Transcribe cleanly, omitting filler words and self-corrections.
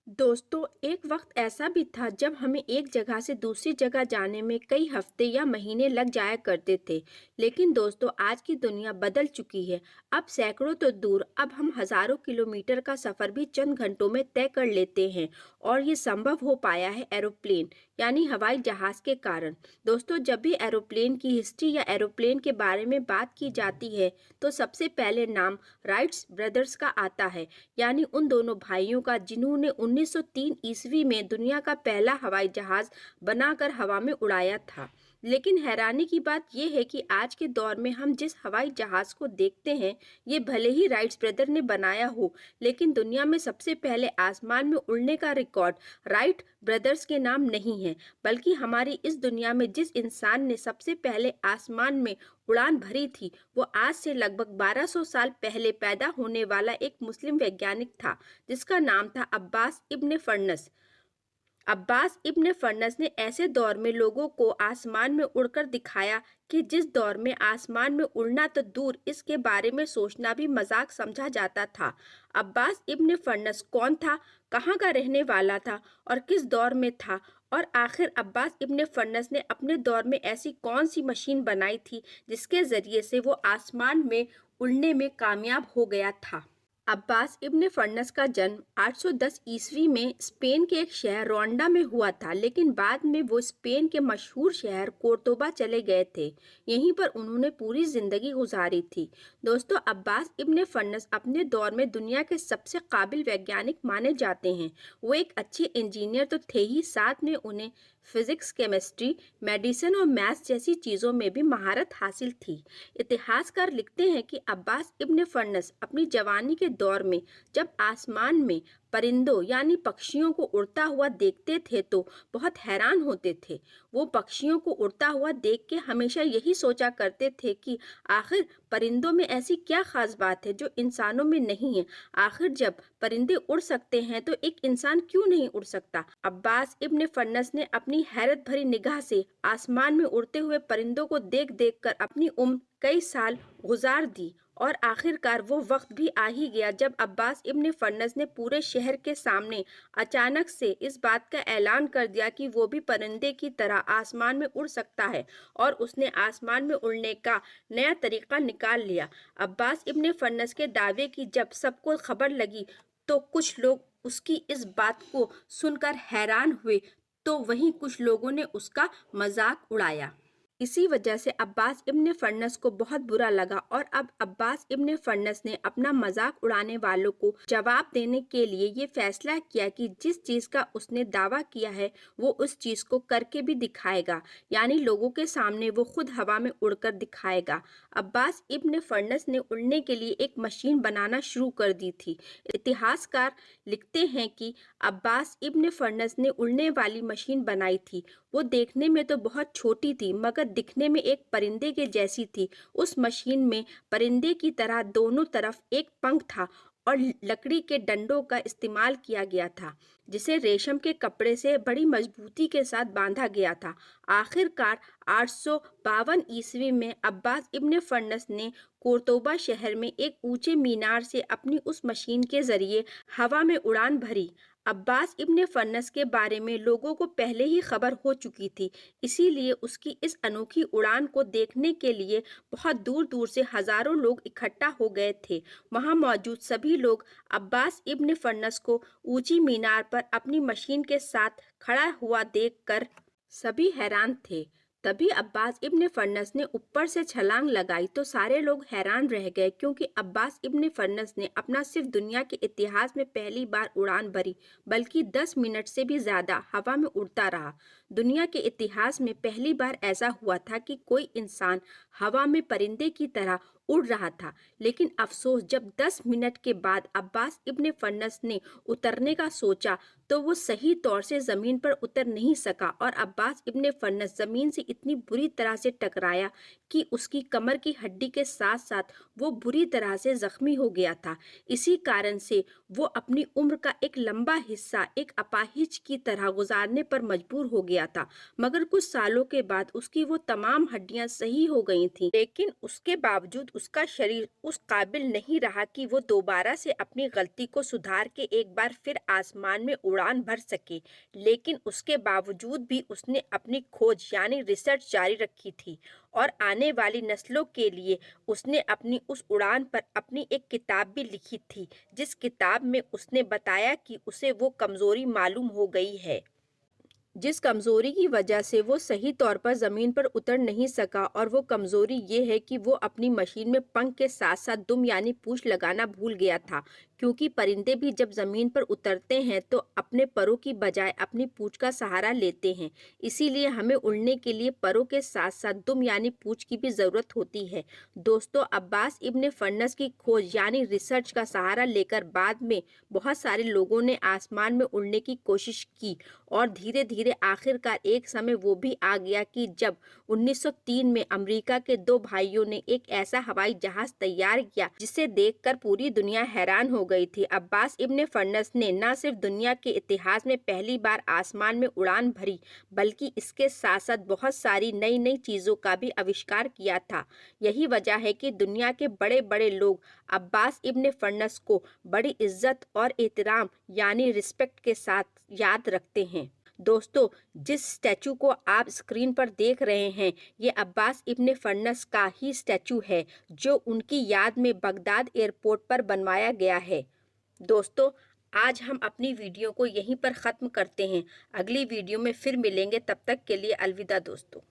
दोस्तों, एक वक्त ऐसा भी था जब हमें एक जगह से दूसरी जगह जाने में कई हफ्ते या महीने लग जाया करते थे। लेकिन दोस्तों, आज की दुनिया बदल चुकी है। अब सैकड़ों तो दूर, अब हम हजारों किलोमीटर का सफर भी चंद घंटों में तय कर लेते हैं। और ये संभव हो पाया है एरोप्लेन यानी हवाई जहाज के कारण। दोस्तों, जब भी एरोप्लेन की हिस्ट्री या एरोप्लेन के बारे में बात की जाती है तो सबसे पहले नाम राइट्स ब्रदर्स का आता है, यानी उन दोनों भाइयों का जिन्होंने 1903 ईस्वी में दुनिया का पहला हवाई जहाज बनाकर हवा में उड़ाया था। लेकिन हैरानी की बात यह है कि आज के दौर में हम जिस हवाई जहाज को देखते हैं, ये भले ही राइट्स ब्रदर ने बनाया हो, लेकिन दुनिया में सबसे पहले आसमान में उड़ने का रिकॉर्ड राइट ब्रदर्स के नाम नहीं है, बल्कि हमारी इस दुनिया में जिस इंसान ने सबसे पहले आसमान में उड़ान भरी थी, वो आज से लगभग 1200 साल पहले पैदा होने वाला एक मुस्लिम वैज्ञानिक था, जिसका नाम था अब्बास इब्न फर्नस। अब्बास इब्न फर्नस ने ऐसे दौर में लोगों को आसमान में उड़कर दिखाया कि जिस दौर में आसमान में उड़ना तो दूर, इसके बारे में सोचना भी मजाक समझा जाता था। अब्बास इब्न फर्नस कौन था, कहाँ का रहने वाला था और किस दौर में था, और आखिर अब्बास इब्न फर्नस ने अपने दौर में ऐसी कौन सी मशीन बनाई थी जिसके जरिए से वो आसमान में उड़ने में कामयाब हो गया था। अब्बास इब्न फर्नस का जन्म 810 ईस्वी में स्पेन के एक शहर रोंडा में हुआ था, लेकिन बाद में वो स्पेन के मशहूर शहर कोर्दोबा चले गए थे। यहीं पर उन्होंने पूरी जिंदगी गुजारी थी। दोस्तों, अब्बास इब्न फर्नस अपने दौर में दुनिया के सबसे काबिल वैज्ञानिक माने जाते हैं। वो एक अच्छे इंजीनियर तो थे ही, साथ में उन्हें फिजिक्स, केमिस्ट्री, मेडिसिन और मैथ्स जैसी चीज़ों में भी महारत हासिल थी। इतिहासकार लिखते हैं कि अब्बास इब्न फर्नस अपनी जवानी के दौर में जब आसमान में परिंदों यानी पक्षियों को उड़ता हुआ देखते थे तो बहुत हैरान होते थे। वो पक्षियों को उड़ता हुआ देख के हमेशा यही सोचा करते थे कि आखिर परिंदों में ऐसी क्या खास बात है जो इंसानों में नहीं है। आखिर जब परिंदे उड़ सकते हैं तो एक इंसान क्यों नहीं उड़ सकता। अब्बास इब्न फर्नस ने अपनी हैरत भरी निगाह से आसमान में उड़ते हुए परिंदों को देख देख कर अपनी उम्र कई साल गुजार दी, और आखिरकार वो वक्त भी आ ही गया जब अब्बास इब्न फर्नस ने पूरे शहर के सामने अचानक से इस बात का ऐलान कर दिया कि वो भी परिंदे की तरह आसमान में उड़ सकता है, और उसने आसमान में उड़ने का नया तरीका निकाल लिया। अब्बास इब्न फर्नस के दावे की जब सबको खबर लगी तो कुछ लोग उसकी इस बात को सुनकर हैरान हुए, तो वहीं कुछ लोगों ने उसका मजाक उड़ाया। इसी वजह से अब्बास इब्न फर्नस को बहुत बुरा लगा, और अब अब्बास इब्न फर्नस ने अपना मजाक उड़ाने वालों को जवाब देने के लिए ये फैसला किया कि जिस चीज़ का उसने दावा किया है वो उस चीज़ को करके भी दिखाएगा, यानी लोगों के सामने वो खुद हवा में उड़कर दिखाएगा। अब्बास इब्न फर्नस ने उड़ने के लिए एक मशीन बनाना शुरू कर दी थी। इतिहासकार लिखते हैं कि अब्बास इब्न फर्नस ने उड़ने वाली मशीन बनाई थी। वो देखने में तो बहुत छोटी थी, मगर दिखने में एक परिंदे के जैसी थी। उस मशीन में परिंदे की तरह दोनों तरफ एक पंख था और लकड़ी के डंडों का इस्तेमाल किया गया था, जिसे रेशम के कपड़े से बड़ी मजबूती के साथ बांधा गया था। आखिरकार 852 ईस्वी में अब्बास इब्न फर्नस ने कोर्तोबा शहर में एक ऊंचे मीनार से अपनी उस मशीन के जरिए हवा में उड़ान भरी। अब्बास इब्न फर्नस के बारे में लोगों को पहले ही खबर हो चुकी थी, इसीलिए उसकी इस अनोखी उड़ान को देखने के लिए बहुत दूर दूर से हजारों लोग इकट्ठा हो गए थे। वहां मौजूद सभी लोग अब्बास इब्न फर्नस को ऊंची मीनार पर अपनी मशीन के साथ खड़ा हुआ देखकर सभी हैरान थे। तभी अब्बास इब्न फर्नस ने ऊपर से छलांग लगाई तो सारे लोग हैरान रह गए, क्योंकि अब्बास इब्न फर्नस ने अपना सिर्फ दुनिया के इतिहास में पहली बार उड़ान भरी, बल्कि 10 मिनट से भी ज्यादा हवा में उड़ता रहा। दुनिया के इतिहास में पहली बार ऐसा हुआ था कि कोई इंसान हवा में परिंदे की तरह उड़ रहा था। लेकिन अफसोस, जब 10 मिनट के बाद अब्बास इब्न फर्नस ने उतरने का सोचा तो वो सही तौर से जमीन पर उतर नहीं सका, और अब्बास इब्न फर्नस जमीन से इतनी बुरी तरह से टकराया कि उसकी कमर की हड्डी के साथ साथ वो बुरी तरह से जख्मी हो गया था। इसी कारण से वो अपनी उम्र का एक लंबा हिस्सा एक अपाहिज की तरह गुजारने पर मजबूर हो गया था। मगर कुछ सालों के बाद उसकी वो तमाम हड्डियां सही हो गई थीं, लेकिन उसके बावजूद उसका शरीर उस काबिल नहीं रहा कि वो दोबारा से अपनी गलती को सुधार के एक बार फिर आसमान में उड़ान भर सके, लेकिन उसके बावजूद भी उसने अपनी खोज यानी रिसर्च जारी रखी थी और आने वाली नस्लों के लिए उसने अपनी उस उड़ान पर अपनी एक किताब भी लिखी थी, जिस किताब में उसने बताया कि उसे वो कमज़ोरी मालूम हो गई है, जिस कमज़ोरी की वजह से वो सही तौर पर ज़मीन पर उतर नहीं सका। और वो कमज़ोरी ये है कि वो अपनी मशीन में पंख के साथ साथ दुम यानी पूँछ लगाना भूल गया था, क्योंकि परिंदे भी जब ज़मीन पर उतरते हैं तो अपने परों की बजाय अपनी पूँछ का सहारा लेते हैं। इसीलिए हमें उड़ने के लिए परों के साथ साथ दुम यानी पूँछ की भी ज़रूरत होती है। दोस्तों, अब्बास इब्न फर्नस की खोज यानी रिसर्च का सहारा लेकर बाद में बहुत सारे लोगों ने आसमान में उड़ने की कोशिश की और धीरे धीरे आखिरकार एक समय वो भी आ गया कि जब 1903 में अमेरिका के दो भाइयों ने एक ऐसा हवाई जहाज तैयार किया जिसे देखकर पूरी दुनिया हैरान हो गई थी। अब्बास इब्न फर्नस ने न सिर्फ दुनिया के इतिहास में पहली बार आसमान में उड़ान भरी, बल्कि इसके साथ साथ बहुत सारी नई नई चीज़ों का भी आविष्कार किया था। यही वजह है कि दुनिया के बड़े बड़े लोग अब्बास इब्न फर्नस को बड़ी इज्जत और एहतराम यानी रिस्पेक्ट के साथ याद रखते हैं। दोस्तों, जिस स्टैचू को आप स्क्रीन पर देख रहे हैं, ये अब्बास इब्न फर्नस का ही स्टैचू है, जो उनकी याद में बगदाद एयरपोर्ट पर बनवाया गया है। दोस्तों, आज हम अपनी वीडियो को यहीं पर ख़त्म करते हैं। अगली वीडियो में फिर मिलेंगे, तब तक के लिए अलविदा दोस्तों।